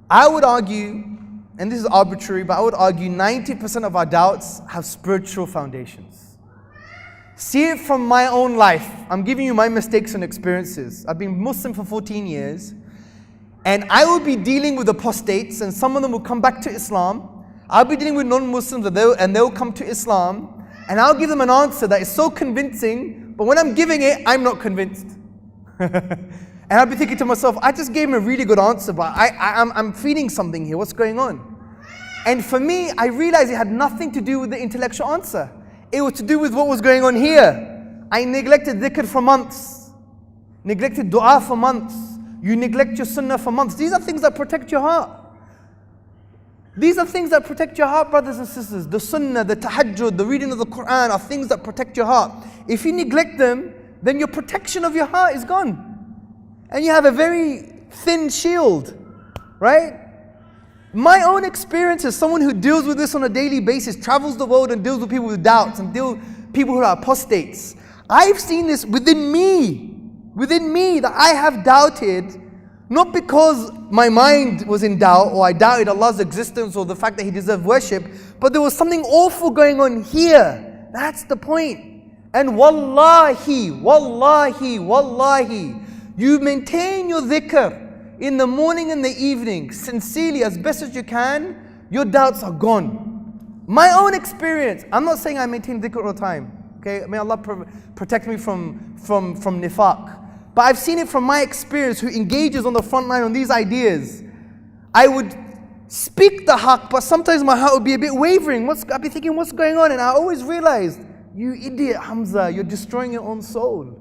I would argue, and this is arbitrary, but I would argue 90% of our doubts have spiritual foundations. See it from my own life. I'm giving you my mistakes and experiences. I've been Muslim for 14 years, and I will be dealing with apostates, and some of them will come back to Islam. I'll be dealing with non-Muslims, and they'll come to Islam, and I'll give them an answer that is so convincing, but when I'm giving it, I'm not convinced. And I'll be thinking to myself, I just gave him a really good answer, but I'm feeling something here. What's going on? And for me, I realized it had nothing to do with the intellectual answer. It was to do with what was going on here. I neglected dhikr for months. Neglected dua for months. You neglect your sunnah for months. These are things that protect your heart. These are things that protect your heart, brothers and sisters. The sunnah, the tahajjud, the reading of the Quran are things that protect your heart. If you neglect them, then your protection of your heart is gone. And you have a very thin shield, right? My own experience as someone who deals with this on a daily basis, travels the world and deals with people with doubts and deals with people who are apostates. I've seen this within me that I have doubted, not because my mind was in doubt or I doubted Allah's existence or the fact that He deserved worship, but there was something awful going on here. That's the point. And wallahi, you maintain your dhikr in the morning and the evening, sincerely, as best as you can, your doubts are gone. My own experience, I'm not saying I maintain dhikr all the time, okay? May Allah protect me from nifaq. But I've seen it from my experience, who engages on the front line on these ideas. I would speak the haqq, but sometimes my heart would be a bit wavering. I'd be thinking, what's going on? And I always realized, you idiot Hamza, you're destroying your own soul.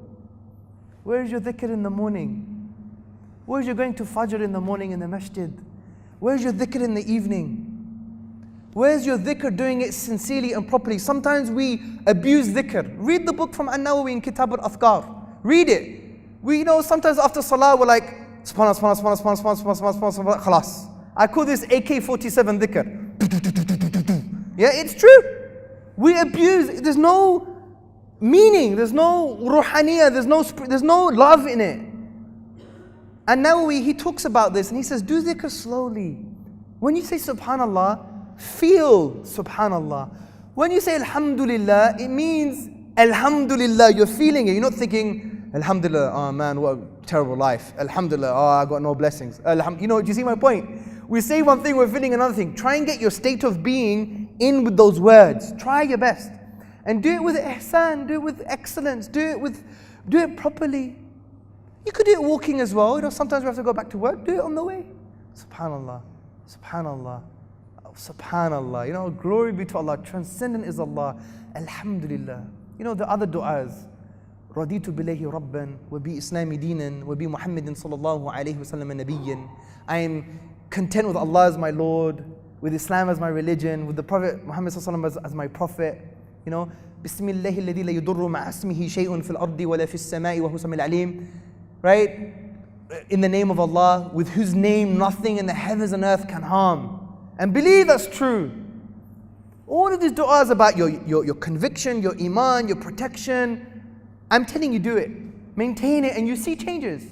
Where is your dhikr in the morning? Where is your going to Fajr in the morning in the masjid? Where is your dhikr in the evening? Where is your dhikr doing it sincerely and properly? Sometimes we abuse dhikr. Read the book from An-Nawawi in Kitab al-Afkar. Read it. We sometimes after salah we're like, subhanallah, subhanallah, subhanallah, subhanallah, subhanallah, subhanallah, khalas. I call this AK-47 dhikr. Yeah, it's true. We abuse, there's no meaning, there's no ruhaniyah, there's no love in it. And now he talks about this and he says, do dhikr slowly. When you say subhanallah, feel subhanallah. When you say alhamdulillah, it means alhamdulillah, you're feeling it. You're not thinking, alhamdulillah, oh man, what a terrible life. Alhamdulillah, oh, I got no blessings. You know, do you see my point? We say one thing, we're feeling another thing. Try and get your state of being in with those words. Try your best. And do it with ihsan, do it with excellence, do it properly. You could do it walking as well. You know, sometimes we have to go back to work. Do it on the way. Subhanallah, subhanallah, subhanallah. You know, glory be to Allah. Transcendent is Allah. Alhamdulillah. You know, the other du'as. Raditu billahi rabban, wa bi islami dinan, wa bi Muhammadin sallallahu alayhi wa sallam nabiyyan. I am content with Allah as my Lord, with Islam as my religion, with the Prophet Muhammad sallallahu alayhi wa sallam as my Prophet. You know, Bismillahi alladhi la yudurru ma'a ismihi shay'un fil ardi wa la fis sama'i wa huwa samil alim. Right? In the name of Allah, with whose name nothing in the heavens and earth can harm. And believe that's true. All of these du'as about your conviction, your iman, your protection. I'm telling you, do it. Maintain it and you see changes.